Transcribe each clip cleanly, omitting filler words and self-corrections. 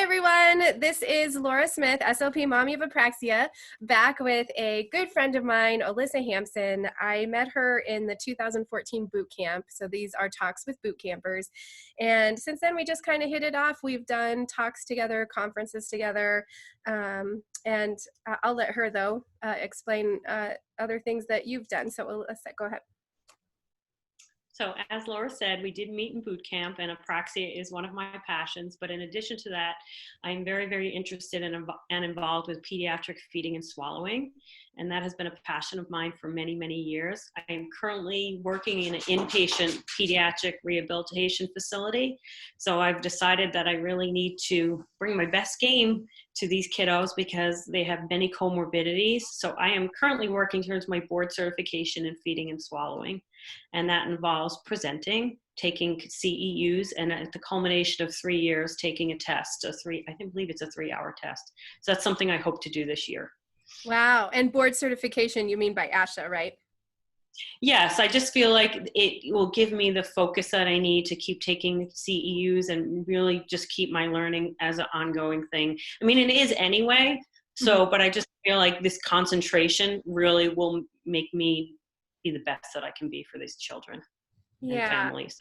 everyone. This is Laura Smith, SLP Mommy of Apraxia, back with a good friend of mine, Alyssa Hampson. I met her in the 2014 boot camp. So these are talks with Bootcampers. And since then, we just kind of hit it off. We've done talks together, conferences together. And I'll let her, though, explain other things that you've done. So Alyssa, go ahead. So as Laura said, we did meet in boot camp, and Apraxia is one of my passions. But in addition to that, I'm very, very interested in and involved with pediatric feeding and swallowing. And that has been a passion of mine for many, many years. I am currently working in an inpatient pediatric rehabilitation facility. So I've decided that I really need to bring my best game to these kiddos because they have many comorbidities. So I am currently working towards my board certification in feeding and swallowing. And that involves presenting, taking CEUs, and at the culmination of 3 years, taking a test, I believe it's a 3-hour test. So that's something I hope to do this year. Wow. And board certification, you mean by ASHA, right? Yes, I just feel like it will give me the focus that I need to keep taking CEUs and really just keep my learning as an ongoing thing. I mean, it is anyway. So, but I just feel like this concentration really will make me be the best that I can be for these children and families.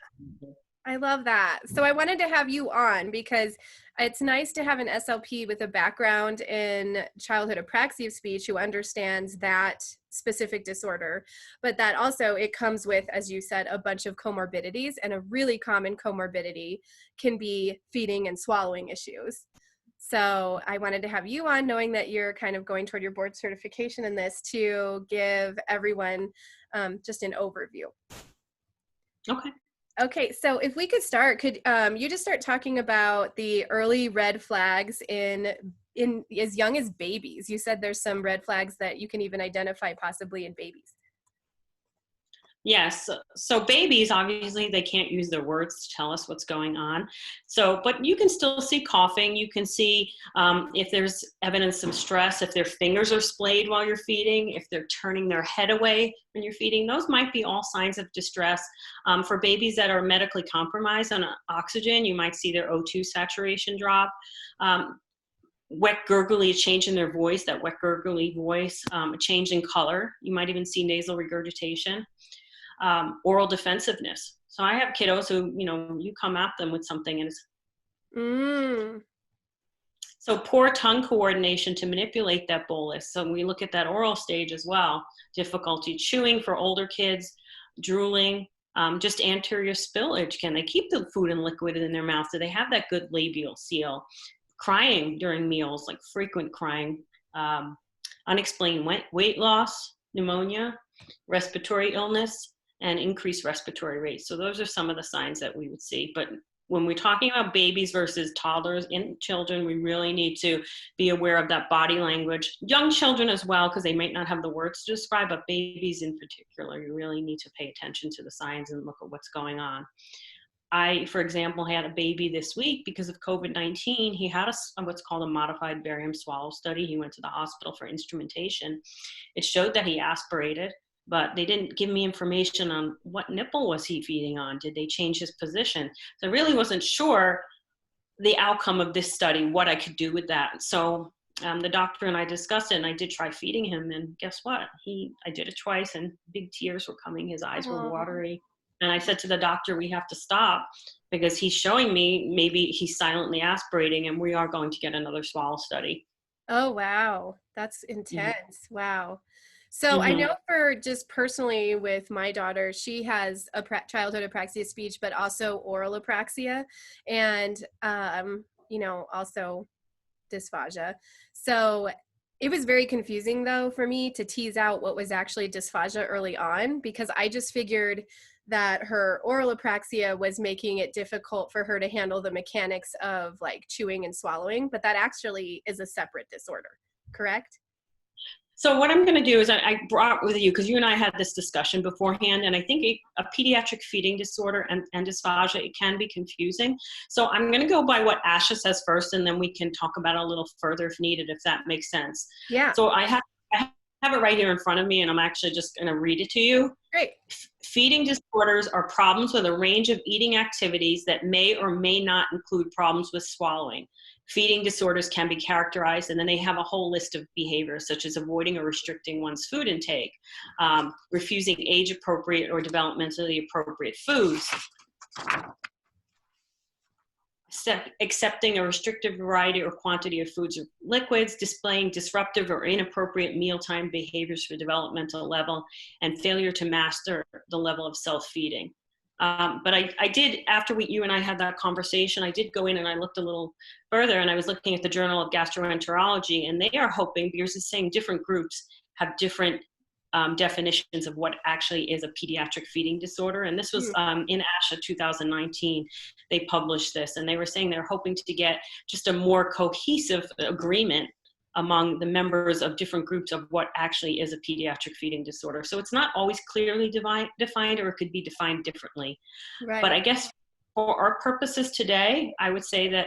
I love that. So I wanted to have you on because it's nice to have an SLP with a background in childhood apraxia of speech who understands that specific disorder, but that also it comes with, as you said, a bunch of comorbidities, and a really common comorbidity can be feeding and swallowing issues. So I wanted to have you on, knowing that you're kind of going toward your board certification in this, to give everyone just an overview. Okay, so if we could start, could you just start talking about the early red flags in as young as babies? You said there's some red flags that you can even identify possibly in babies. Yes. So babies, obviously, they can't use their words to tell us what's going on. So, but you can still see coughing. You can see if there's evidence of stress, if their fingers are splayed while you're feeding, if they're turning their head away when you're feeding. Those might be all signs of distress. For babies that are medically compromised on oxygen, you might see their O2 saturation drop. Wet gurgly, a change in their voice, that wet gurgly voice, a change in color. You might even see nasal regurgitation. Oral defensiveness. So I have kiddos who, you come at them with something and it's So poor tongue coordination to manipulate that bolus. So we look at that oral stage as well. Difficulty chewing for older kids, drooling, just anterior spillage. Can they keep the food and liquid in their mouth? Do they have that good labial seal? Crying during meals, like frequent crying, unexplained weight loss, pneumonia, respiratory illness, and increased respiratory rates. So those are some of the signs that we would see. But when we're talking about babies versus toddlers and children, we really need to be aware of that body language. Young children as well, because they might not have the words to describe, but babies in particular, you really need to pay attention to the signs and look at what's going on. I, for example, had a baby this week because of COVID-19. He had what's called a modified barium swallow study. He went to the hospital for instrumentation. It showed that he aspirated, but they didn't give me information on what nipple was he feeding on. Did they change his position? So I really wasn't sure the outcome of this study, what I could do with that. So the doctor and I discussed it, and I did try feeding him, and guess what? I did it twice, and big tears were coming. His eyes were watery. And I said to the doctor, we have to stop because he's showing me maybe he's silently aspirating, and we are going to get another swallow study. Oh, wow. That's intense. Wow. So I know for just personally with my daughter, she has a childhood apraxia of speech, but also oral apraxia and, also dysphagia. So it was very confusing though for me to tease out what was actually dysphagia early on, because I just figured that her oral apraxia was making it difficult for her to handle the mechanics of like chewing and swallowing, but that actually is a separate disorder, correct? So what I'm going to do is I brought with you, because you and I had this discussion beforehand, and I think a pediatric feeding disorder and dysphagia, it can be confusing. So I'm going to go by what ASHA says first, and then we can talk about it a little further if needed, if that makes sense. Yeah. So I have it right here in front of me, and I'm actually just going to read it to you. Great. Feeding disorders are problems with a range of eating activities that may or may not include problems with swallowing. Feeding disorders can be characterized, and then they have a whole list of behaviors such as avoiding or restricting one's food intake, refusing age-appropriate or developmentally appropriate foods, accepting a restricted variety or quantity of foods or liquids, displaying disruptive or inappropriate mealtime behaviors for developmental level, and failure to master the level of self-feeding. But I did, after you and I had that conversation, I did go in and I looked a little further, and I was looking at the Journal of Gastroenterology, and they are hoping, because it's saying different groups have different definitions of what actually is a pediatric feeding disorder. And this was in ASHA 2019, they published this, and they were saying they're hoping to get just a more cohesive agreement among the members of different groups of what actually is a pediatric feeding disorder. So it's not always clearly defined, or it could be defined differently. Right. But I guess for our purposes today, I would say that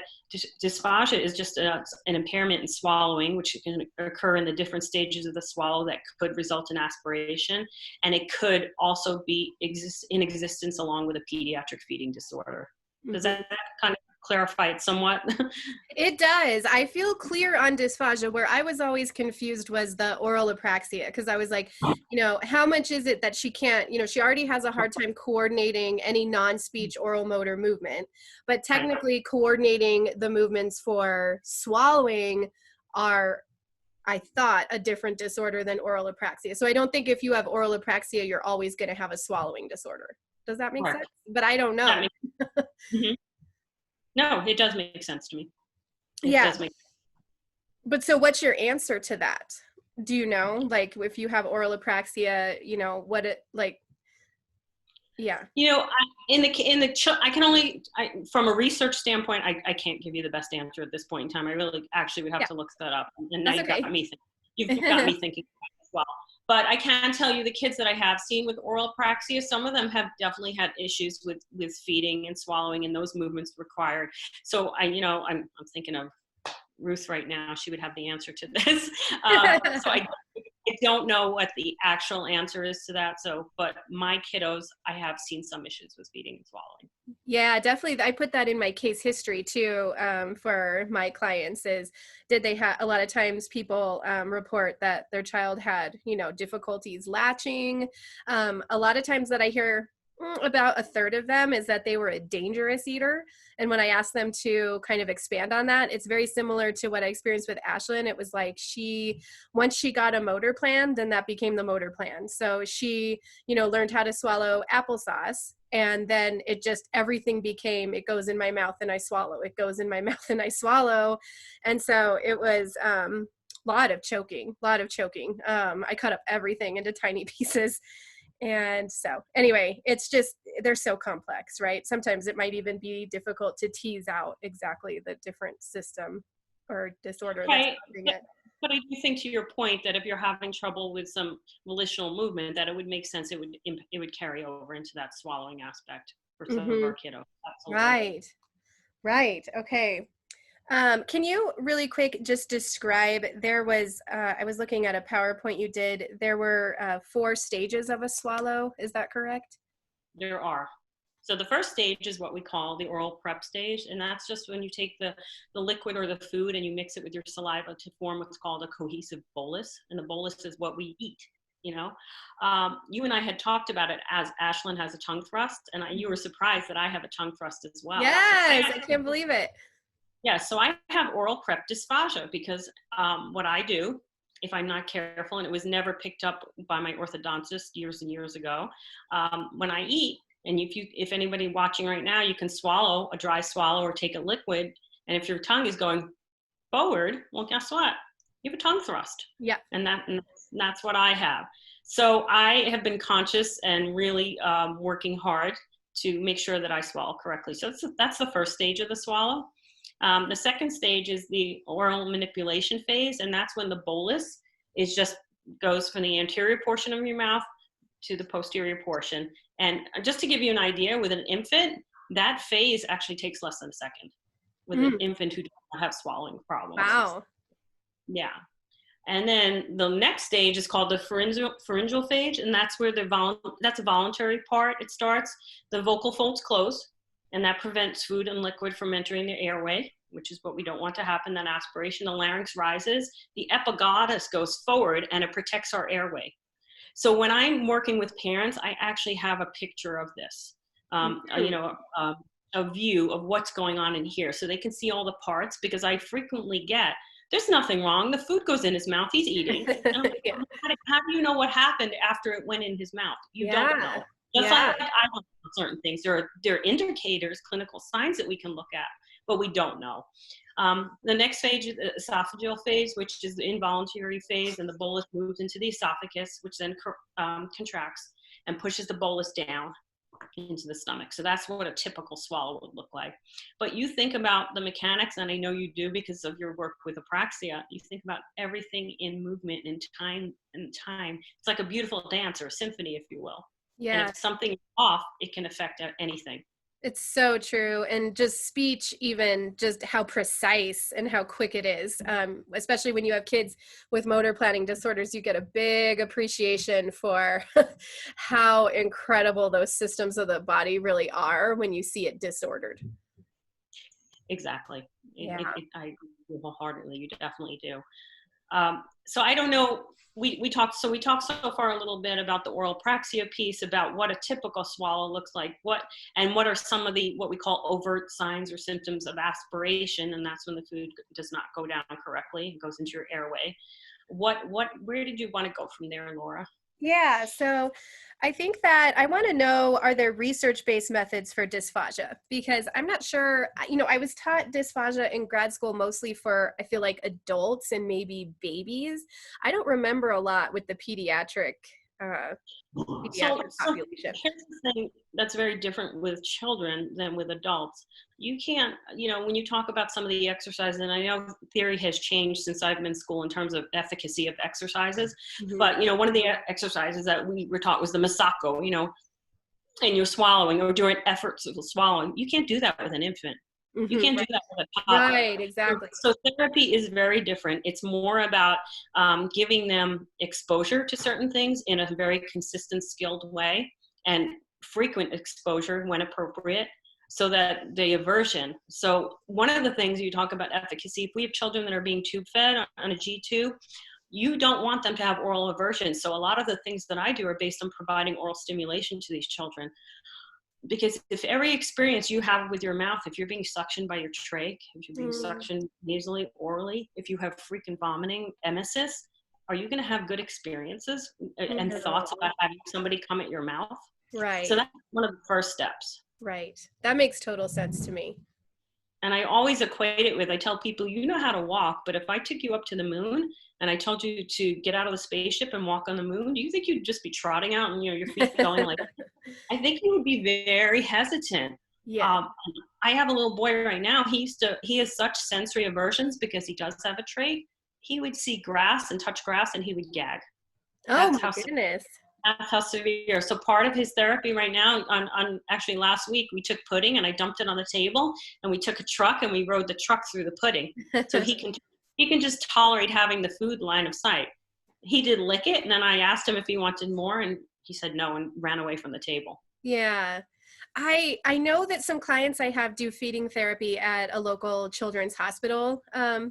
dysphagia is just an impairment in swallowing, which can occur in the different stages of the swallow that could result in aspiration. And it could also be in existence along with a pediatric feeding disorder. Does that kind of clarify it somewhat? It does. I feel clear on dysphagia. Where I was always confused was the oral apraxia, because I was like, how much is it that she can't, she already has a hard time coordinating any non-speech oral motor movement, but technically coordinating the movements for swallowing are, I thought, a different disorder than oral apraxia. So I don't think if you have oral apraxia, you're always going to have a swallowing disorder. Does that make sense? But I don't know. No, it does make sense to me. It does make sense. But so what's your answer to that? Do you know, like, if you have oral apraxia, what it, like, yeah. I can only, from a research standpoint, I can't give you the best answer at this point in time. I really actually would have to look that up. And now you've got me thinking as well. But I can tell you the kids that I have seen with oral apraxia, some of them have definitely had issues with feeding and swallowing and those movements required. So I'm thinking of Ruth right now. She would have the answer to this. So I don't know what the actual answer is to that. But my kiddos, I have seen some issues with feeding and swallowing. Yeah, definitely. I put that in my case history too, for my clients. Did they have, a lot of times people report that their child had, difficulties latching. A lot of times that I hear, about a third of them, is that they were a dangerous eater. And when I asked them to kind of expand on that, it's very similar to what I experienced with Ashlyn. It was like once she got a motor plan, then that became the motor plan. So she, learned how to swallow applesauce. And then everything became, it goes in my mouth and I swallow. It goes in my mouth and I swallow. And so it was a lot of choking. I cut up everything into tiny pieces. And so anyway, it's just, they're so complex, right? Sometimes it might even be difficult to tease out exactly the different system or disorder that's causing it. But I do think, to your point, that if you're having trouble with some volitional movement, that it would make sense, it would carry over into that swallowing aspect for some of our kiddos. Absolutely. Right. Okay. Can you really quick just describe, there was, I was looking at a PowerPoint you did, there were 4 stages of a swallow. Is that correct? There are. So the first stage is what we call the oral prep stage. And that's just when you take the liquid or the food and you mix it with your saliva to form what's called a cohesive bolus. And the bolus is what we eat. You and I had talked about it as Ashlyn has a tongue thrust, and you were surprised that I have a tongue thrust as well. Yes, I can't believe it. Yeah, so I have oral prep dysphagia because what I do, if I'm not careful, and it was never picked up by my orthodontist years and years ago, when I eat, and if anybody watching right now, you can swallow a dry swallow or take a liquid, and if your tongue is going forward, well, guess what? You have a tongue thrust. Yeah. And that's what I have. So I have been conscious and really working hard to make sure that I swallow correctly. So that's the first stage of the swallow. The second stage is the oral manipulation phase, and that's when the bolus goes from the anterior portion of your mouth to the posterior portion. And just to give you an idea, with an infant, that phase actually takes less than a second with an infant who doesn't have swallowing problems. Wow. Yeah. And then the next stage is called the pharyngeal phase, and that's where that's a voluntary part. It starts, the vocal folds close, and that prevents food and liquid from entering the airway, which is what we don't want to happen. Then aspiration, the larynx rises, the epiglottis goes forward, and it protects our airway. So when I'm working with parents, I actually have a picture of this, a view of what's going on in here, so they can see all the parts, because I frequently get, there's nothing wrong. The food goes in his mouth. He's eating. And I'm like, Yeah. how do you know what happened after it went in his mouth? You don't know. Just like I don't know certain things. There are indicators, clinical signs that we can look at, but we don't know. The next phase is the esophageal phase, which is the involuntary phase, and the bolus moves into the esophagus, which then contracts and pushes the bolus down into the stomach. So that's what a typical swallow would look like. But you think about the mechanics, and I know you do because of your work with Apraxia, you think about everything in movement and time. It's like a beautiful dance or a symphony, if you will. Yeah. And if something is off, it can affect anything. It's so true. And just speech, even just how precise and how quick it is, especially when you have kids with motor planning disorders, you get a big appreciation for how incredible those systems of the body really are when you see it disordered. Exactly. Yeah. I agree wholeheartedly. You definitely do. So I don't know, we talked so far a little bit about the oral apraxia piece, about what a typical swallow looks like, what are some of the, what we call overt signs or symptoms of aspiration, and that's when the food does not go down correctly, it goes into your airway. Where did you want to go from there, Laura? Yeah, so I think that I want to know, are there research-based methods for dysphagia? Because I'm not sure, I was taught dysphagia in grad school mostly for, I feel like, adults and maybe babies. I don't remember a lot with the pediatric population. Here's the thing that's very different with children than with adults. You can't, when you talk about some of the exercises, and I know theory has changed since I've been in school in terms of efficacy of exercises, but one of the exercises that we were taught was the Masako, and you're swallowing or doing efforts of swallowing. You can't do that with an infant. You can't do that with a toddler. Right, exactly. So therapy is very different. It's more about giving them exposure to certain things in a very consistent, skilled way, and frequent exposure when appropriate, so that the aversion. So one of the things you talk about efficacy, if we have children that are being tube fed on a G tube, you don't want them to have oral aversion. So a lot of the things that I do are based on providing oral stimulation to these children. Because if every experience you have with your mouth, if you're being suctioned by your trach, if you're being suctioned nasally, orally, if you have frequent vomiting, emesis, are you going to have good experiences and thoughts about having somebody come at your mouth? Right. So that's one of the first steps. Right. That makes total sense to me. And I always equate it with, I tell people, you know how to walk, but if I took you up to the moon and I told you to get out of the spaceship and walk on the moon, do you think you'd just be trotting out and your feet going like, I think you would be very hesitant. Yeah. I have a little boy right now. He has such sensory aversions because he does have a trait. He would see grass and touch grass and he would gag. Oh my goodness. That's how severe. So part of his therapy right now, on actually last week, we took pudding and I dumped it on the table, and we took a truck and we rode the truck through the pudding. So he can just tolerate having the food line of sight. He did lick it, and then I asked him if he wanted more, and he said no and ran away from the table. Yeah. I know that some clients I have do feeding therapy at a local children's hospital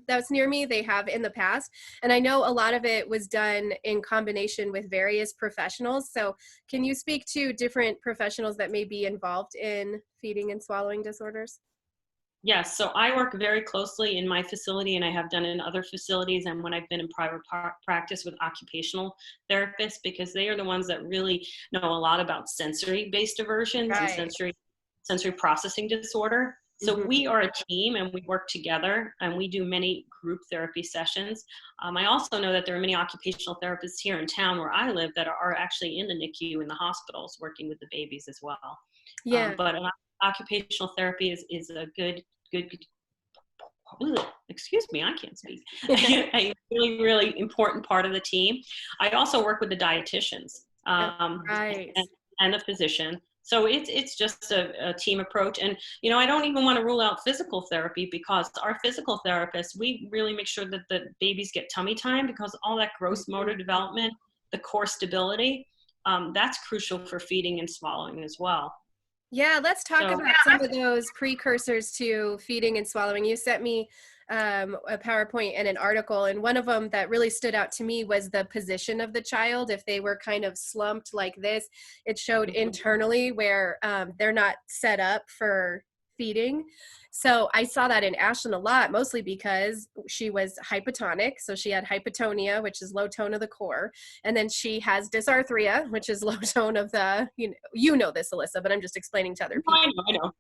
that's near me. They have in the past. And I know a lot of it was done in combination with various professionals. So can you speak to different professionals that may be involved in feeding and swallowing disorders? Yes, so I work very closely in my facility, and I have done in other facilities, and when I've been in private practice with occupational therapists, because they are the ones that really know a lot about sensory-based aversions and sensory processing disorder. So we are a team, and we work together, and we do many group therapy sessions. I also know that there are many occupational therapists here in town where I live that are actually in the NICU in the hospitals working with the babies as well. Yeah. But occupational therapy is a good, excuse me, I can't speak. A really, really important part of the team. I also work with the dietitians and the physician. So it's just a team approach. And, I don't even want to rule out physical therapy, because our physical therapists, we really make sure that the babies get tummy time, because all that gross motor development, the core stability, that's crucial for feeding and swallowing as well. Yeah, let's talk about some of those precursors to feeding and swallowing. You sent me a PowerPoint and an article, and one of them that really stood out to me was the position of the child. If they were kind of slumped like this, it showed internally where they're not set up for feeding. So I saw that in Ashlyn a lot, mostly because she was hypotonic. So she had hypotonia, which is low tone of the core. And then she has dysarthria, which is low tone of the, you know this, Alyssa, but I'm just explaining to other people. I know.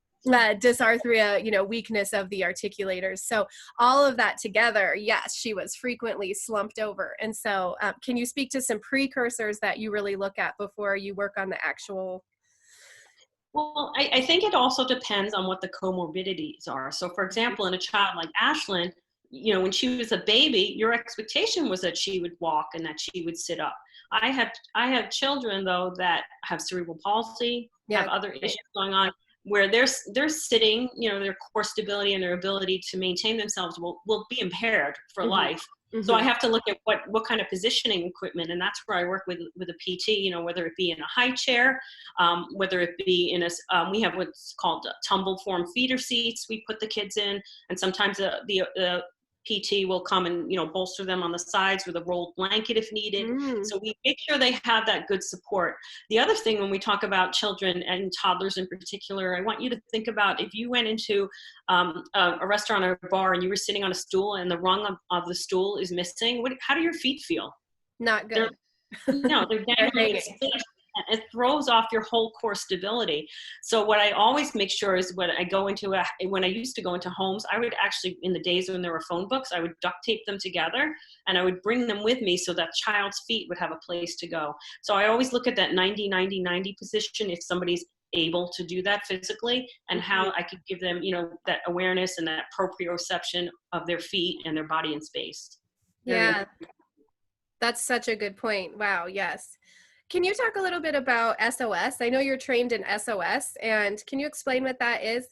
Dysarthria, weakness of the articulators. So all of that together, yes, she was frequently slumped over. And so can you speak to some precursors that you really look at before you work on the actual? Well, I think it also depends on what the comorbidities are. So for example, in a child like Ashlyn, when she was a baby, your expectation was that she would walk and that she would sit up. I have children though that have cerebral palsy, have other issues going on, where they're sitting, their core stability and their ability to maintain themselves will be impaired for life. So I have to look at what kind of positioning equipment, and that's where I work with a PT, whether it be in a high chair, whether it be in we have what's called tumble form feeder seats we put the kids in, and sometimes the PT will come and, bolster them on the sides with a rolled blanket if needed. So we make sure they have that good support. The other thing, when we talk about children and toddlers in particular, I want you to think about if you went into a restaurant or a bar and you were sitting on a stool and the rung of the stool is missing, how do your feet feel? Not good. They're dangling. It throws off your whole core stability. So what I always make sure is when I used to go into homes, I would actually, in the days when there were phone books, I would duct tape them together and I would bring them with me so that child's feet would have a place to go. So I always look at that 90-90-90 position if somebody's able to do that physically, and how I could give them, that awareness and that proprioception of their feet and their body in space. Yeah, that's such a good point. Wow, yes. Can you talk a little bit about SOS? I know you're trained in SOS, and can you explain what that is?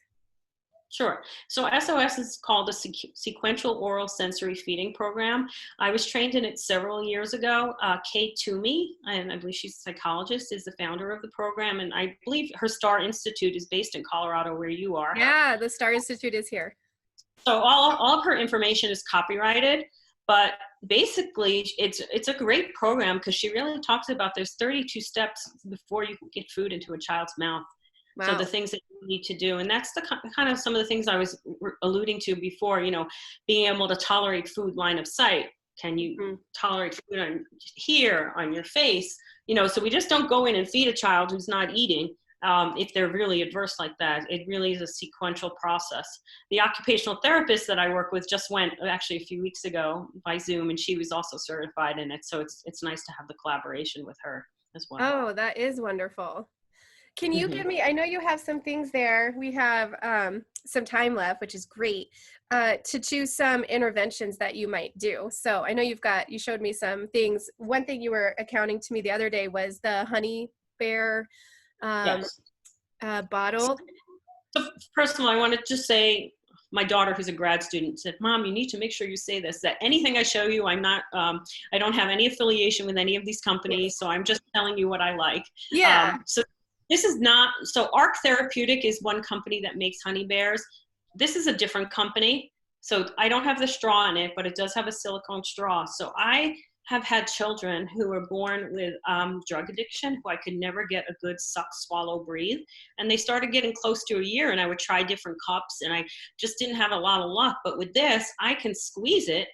Sure. So SOS is called a sequential oral sensory feeding program. I was trained in it several years ago. Kate Toomey, and I believe she's a psychologist, is the founder of the program, and I believe her STAR Institute is based in Colorado, where you are. Yeah, the STAR Institute is here. So all of her information is copyrighted. But basically, it's a great program because she really talks about there's 32 steps before you can get food into a child's mouth. Wow. So the things that you need to do, and that's the kind of some of the things I was alluding to before, being able to tolerate food line of sight. Can you tolerate food on your face? So we just don't go in and feed a child who's not eating. If they're really adverse like that. It really is a sequential process. The occupational therapist that I work with just went actually a few weeks ago by Zoom, and she was also certified in it. So it's nice to have the collaboration with her as well. Oh, that is wonderful. Can you give me, I know you have some things there. We have some time left, which is great, to choose some interventions that you might do. So I know you showed me some things. One thing you were accounting to me the other day was the honey bear bottle. So first of all, I want to just say, my daughter, who's a grad student, said, "Mom, you need to make sure you say this, that anything I show you, I don't have any affiliation with any of these companies. So I'm just telling you what I like." Yeah. So this is so ARC Therapeutic is one company that makes honey bears. This is a different company. So I don't have the straw in it, but it does have a silicone straw. So I have had children who were born with drug addiction, who I could never get a good suck, swallow, breathe. And they started getting close to a year, and I would try different cups, and I just didn't have a lot of luck. But with this, I can squeeze it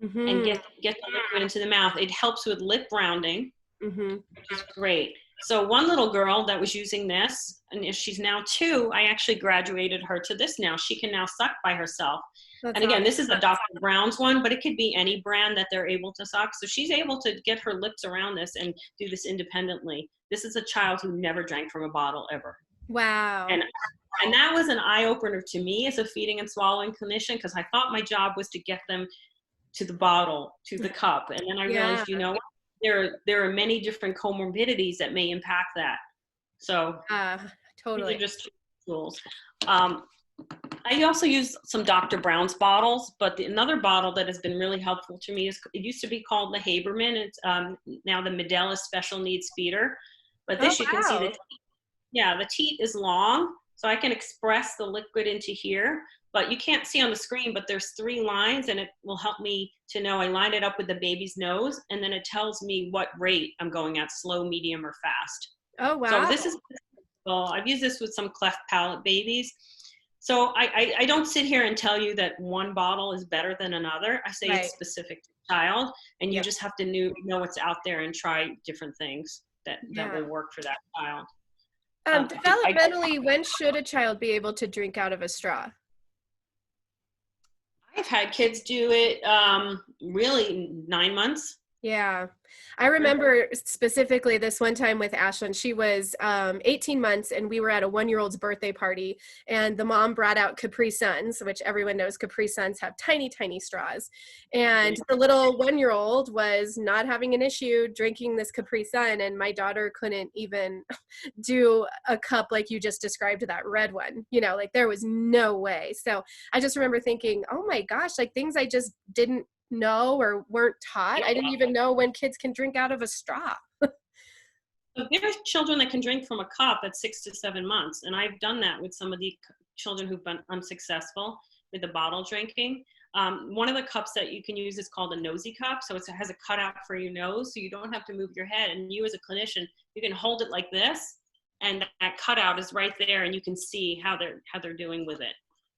and get the liquid into the mouth. It helps with lip rounding, which is great. So one little girl that was using this, and she's now 2, I actually graduated her to this now. She can now suck by herself. That's and again, this is a Dr. Brown's one, but it could be any brand that they're able to suck. So she's able to get her lips around this and do this independently. This is a child who never drank from a bottle ever. Wow. And that was an eye-opener to me as a feeding and swallowing clinician, because I thought my job was to get them to the bottle, to the cup. And then I realized, there are many different comorbidities that may impact that. So these are Totally. just tools. I also use some Dr. Brown's bottles, but another bottle that has been really helpful to me is, it used to be called the Haberman. It's now the Medela Special Needs Feeder. But Oh, this, you can see wow. the, yeah, the teat is long, so I can express the liquid into here. But you can't see on the screen, but there's 3 lines, and it will help me to know. I line it up with the baby's nose, and then it tells me what rate I'm going at, slow, medium, or fast. Oh, So wow. this is, well, I've used this with some cleft palate babies. So I don't sit here and tell you that one bottle is better than another. I say Right. it's specific to the child, and you Yep. just have to know what's out there and try different things that Yeah. will work for that child. I Developmentally, when should a child be able to drink out of a straw? I've had kids do it really 9 months. Yeah. I remember specifically this one time with Ashlyn. She was 18 months and we were at a 1-year-old's birthday party, and the mom brought out Capri Suns, which everyone knows Capri Suns have tiny, tiny straws. And the little 1-year-old was not having an issue drinking this Capri Sun, and my daughter couldn't even do a cup like you just described, that red one. Like there was no way. So I just remember thinking, oh my gosh, like things I just didn't know or weren't taught. I didn't even know when kids can drink out of a straw. So there are children that can drink from a cup at 6 to 7 months, and I've done that with some of the children who've been unsuccessful with the bottle drinking. One of the cups that you can use is called a nosy cup. So it has a cutout for your nose, so you don't have to move your head. And you as a clinician, you can hold it like this, and that cutout is right there, and you can see how they're doing with it.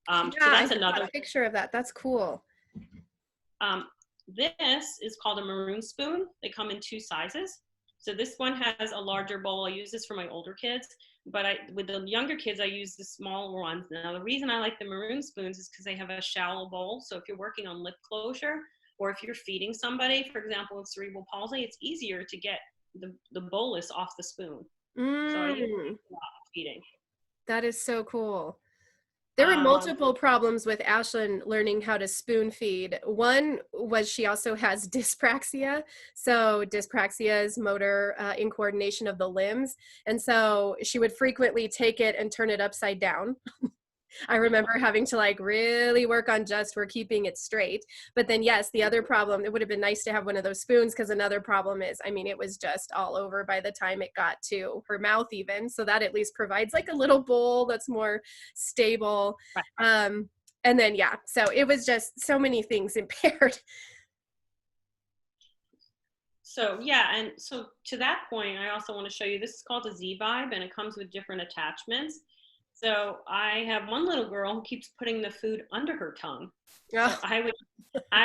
Yeah, So I that's saw another. a picture of that. That's cool. This is called a maroon spoon. They come in 2 sizes. So this one has a larger bowl. I use this for my older kids, but with the younger kids, I use the smaller ones. Now, the reason I like the maroon spoons is because they have a shallow bowl. So if you're working on lip closure, or if you're feeding somebody, for example, with cerebral palsy, it's easier to get the bolus off the spoon. So I use it a lot of feeding. That is so cool. There were multiple problems with Ashlyn learning how to spoon feed. One was she also has dyspraxia. So dyspraxia is motor incoordination of the limbs. And so she would frequently take it and turn it upside down. I remember having to like really work on just for keeping it straight. But then yes, the other problem, it would have been nice to have one of those spoons, because another problem is, I mean, it was just all over by the time it got to her mouth even. So that at least provides like a little bowl that's more stable. And then, yeah, so it was just so many things impaired. So yeah, and so to that point, I also want to show you, this is called a Z-Vibe, and it comes with different attachments. So I have one little girl who keeps putting the food under her tongue. So I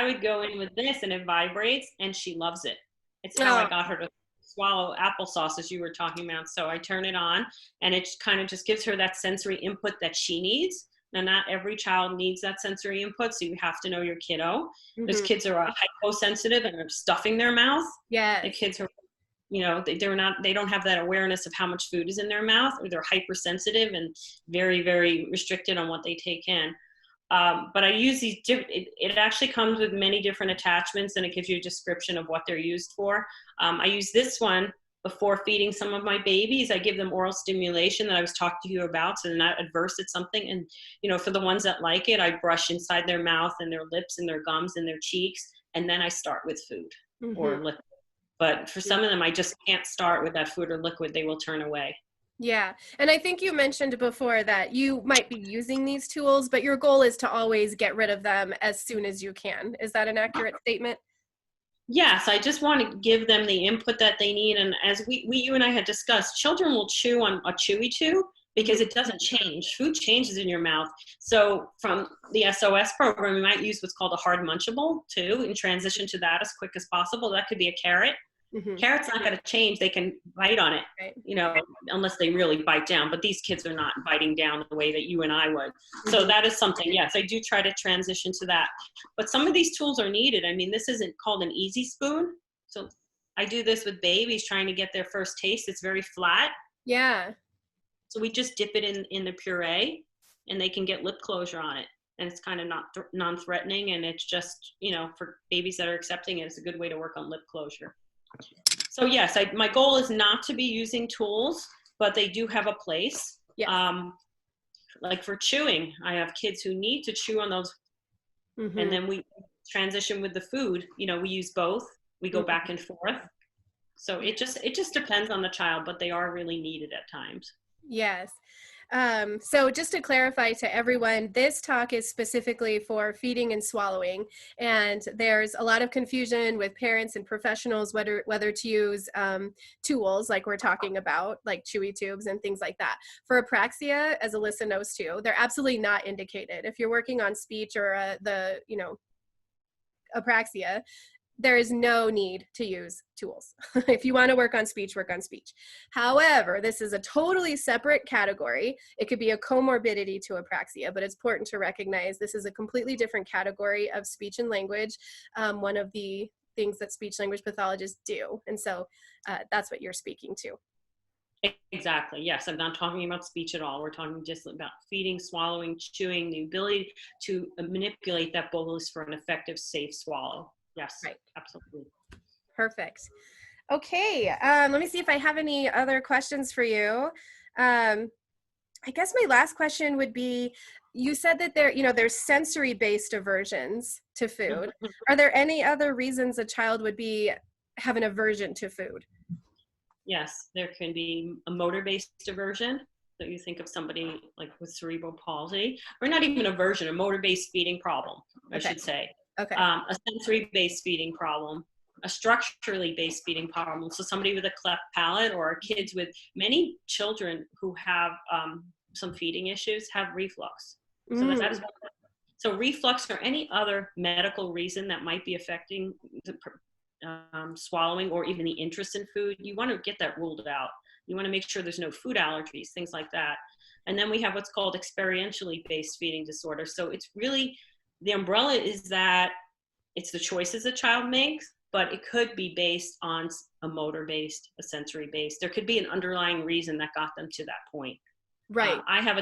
would go in with this, and it vibrates, and she loves it. It's how I got her to swallow applesauce, as you were talking about. So I turn it on, and it kind of just gives her that sensory input that she needs. Now, not every child needs that sensory input, so you have to know your kiddo. Those kids are hyposensitive and are stuffing their mouth. Yeah. The kids are, they don't have that awareness of how much food is in their mouth, or they're hypersensitive and very, very restricted on what they take in. But I use these, it actually comes with many different attachments, and it gives you a description of what they're used for. I use this one before feeding some of my babies. I give them oral stimulation that I was talking to you about, so they're not adverse at something. And, for the ones that like it, I brush inside their mouth and their lips and their gums and their cheeks, and then I start with food or liquid. But for some of them, I just can't start with that food or liquid. They will turn away. Yeah. And I think you mentioned before that you might be using these tools, but your goal is to always get rid of them as soon as you can. Is that an accurate statement? Yes, I just want to give them the input that they need. And as you and I had discussed, children will chew on a chewy chew because it doesn't change. Food changes in your mouth. So from the SOS program, we might use what's called a hard munchable too, and transition to that as quick as possible. That could be a carrot. Carrot's not going to change. They can bite on it, unless they really bite down. But these kids are not biting down the way that you and I would. So that is something, yes, I do try to transition to that. But some of these tools are needed. I mean, this isn't called an easy spoon. So I do this with babies trying to get their first taste. It's very flat. Yeah. So we just dip it in the puree, and they can get lip closure on it. And it's kind of not non-threatening. And it's just, for babies that are accepting it, it's a good way to work on lip closure. So yes, my goal is not to be using tools but they do have a place. Yes. Like for chewing, I have kids who need to chew on those, and then we transition with the food. You know, we use both. We go back and forth. So it just depends on the child, but they are really needed at times. Yes. So just to clarify to everyone, this talk is specifically for feeding and swallowing, and there's a lot of confusion with parents and professionals whether to use tools like we're talking about, like chewy tubes and things like that. For apraxia, as Alyssa knows too, they're absolutely not indicated. If you're working on speech or apraxia, there is no need to use tools. If you want to work on speech, work on speech. However, this is a totally separate category. It could be a comorbidity to apraxia, but it's important to recognize this is a completely different category of speech and language, one of the things that speech language pathologists do. And so that's what you're speaking to. Exactly. Yes. I'm not talking about speech at all. We're talking just about feeding, swallowing, chewing, the ability to manipulate that bolus for an effective, safe swallow. Yes, right. Absolutely. Perfect. Okay, let me see if I have any other questions for you. I guess my last question would be, you said that there's sensory-based aversions to food. Are there any other reasons a child would have an aversion to food? Yes, there can be a motor-based aversion. So you think of somebody like with cerebral palsy, or not even aversion, a motor-based feeding problem, I should say. Okay. A sensory-based feeding problem, a structurally based feeding problem. So somebody with a cleft palate, or kids with many children who have some feeding issues have reflux. So that is one. So reflux or any other medical reason that might be affecting the swallowing or even the interest in food, you want to get that ruled out. You want to make sure there's no food allergies, things like that. And then we have what's called experientially based feeding disorder. So it's really, the umbrella is that it's the choices a child makes, but it could be based on a motor-based, a sensory-based. There could be an underlying reason that got them to that point. Right. I have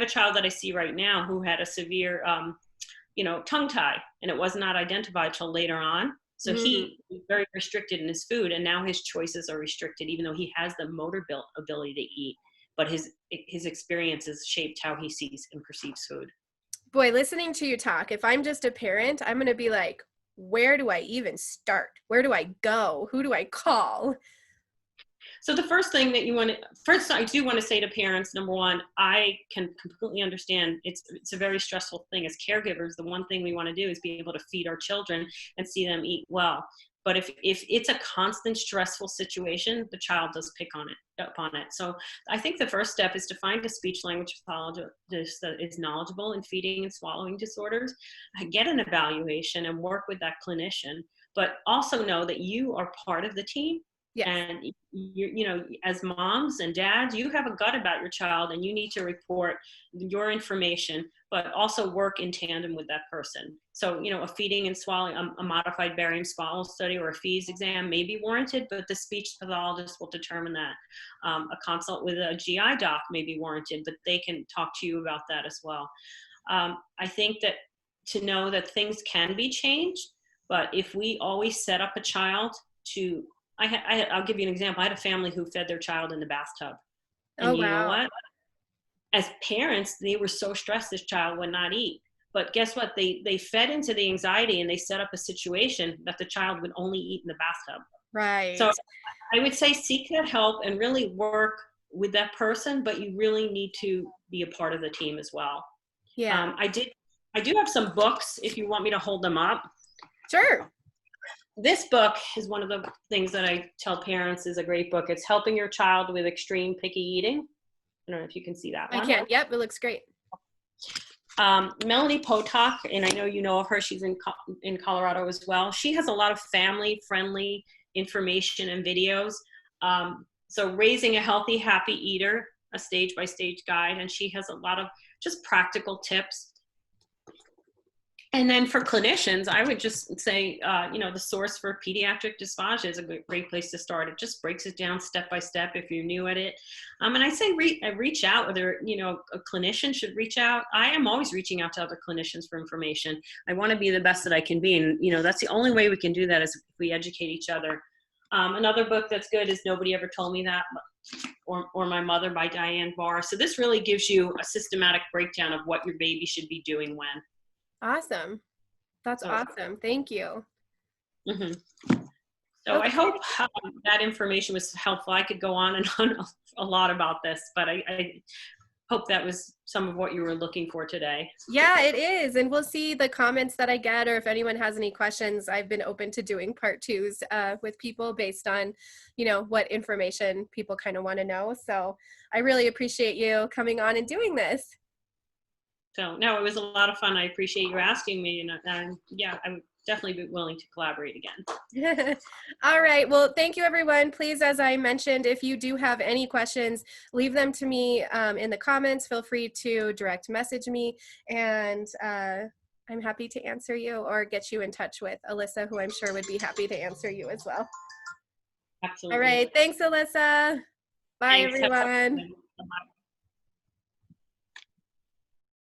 a child that I see right now who had a severe, tongue tie, and it was not identified till later on. So he was very restricted in his food, and now his choices are restricted, even though he has the motor ability to eat. But his experiences shaped how he sees and perceives food. Boy, listening to you talk, if I'm just a parent, I'm going to be like, where do I even start? Where do I go? Who do I call? So the first thing that I do want to say to parents, number one, I can completely understand it's a very stressful thing. As caregivers, the one thing we want to do is be able to feed our children and see them eat well. But if it's a constant stressful situation, the child does pick upon it. So I think the first step is to find a speech language pathologist that is knowledgeable in feeding and swallowing disorders, get an evaluation and work with that clinician, but also know that you are part of the team. Yes. And as moms and dads, you have a gut about your child, and you need to report your information, but also work in tandem with that person. So, a feeding and swallowing, a modified barium swallow study or a FEES exam may be warranted, but the speech pathologist will determine that. A consult with a GI doc may be warranted, but they can talk to you about that as well. I think that to know that things can be changed, but if we always set up a child to, I'll give you an example. I had a family who fed their child in the bathtub. And you know what? As parents, they were so stressed this child would not eat. But guess what? They fed into the anxiety, and they set up a situation that the child would only eat in the bathtub. Right. So I would say seek that help and really work with that person, but you really need to be a part of the team as well. Yeah. I do have some books if you want me to hold them up. Sure. This book is one of the things that I tell parents is a great book. It's Helping Your Child with Extreme Picky Eating. I don't know if you can see that one. I can. Yep, it looks great. Melanie Potok, and I know you know of her. She's in Colorado as well. She has a lot of family-friendly information and videos. So Raising a Healthy, Happy Eater, a stage-by-stage guide, and she has a lot of just practical tips. And then for clinicians, I would just say, the source for pediatric dysphagia is a great place to start. It just breaks it down step by step if you're new at it. And I say reach out, whether, a clinician should reach out. I am always reaching out to other clinicians for information. I want to be the best that I can be. And, that's the only way we can do that is if we educate each other. Another book that's good is Nobody Ever Told Me That or My Mother by Diane Barr. So this really gives you a systematic breakdown of what your baby should be doing when. Awesome. That's awesome. Thank you. Mm-hmm. So Okay. I hope that information was helpful. I could go on and on a lot about this, but I hope that was some of what you were looking for today. Yeah, it is. And we'll see the comments that I get, or if anyone has any questions. I've been open to doing part twos with people based on, you know, what information people kind of want to know. So I really appreciate you coming on and doing this. So no, it was a lot of fun. I appreciate you asking me, and yeah, I would definitely be willing to collaborate again. All right. Well, thank you, everyone. Please, as I mentioned, if you do have any questions, leave them to me in the comments. Feel free to direct message me, and I'm happy to answer you or get you in touch with Alyssa, who I'm sure would be happy to answer you as well. Absolutely. All right. Thanks, Alyssa. Bye, Thanks. everyone.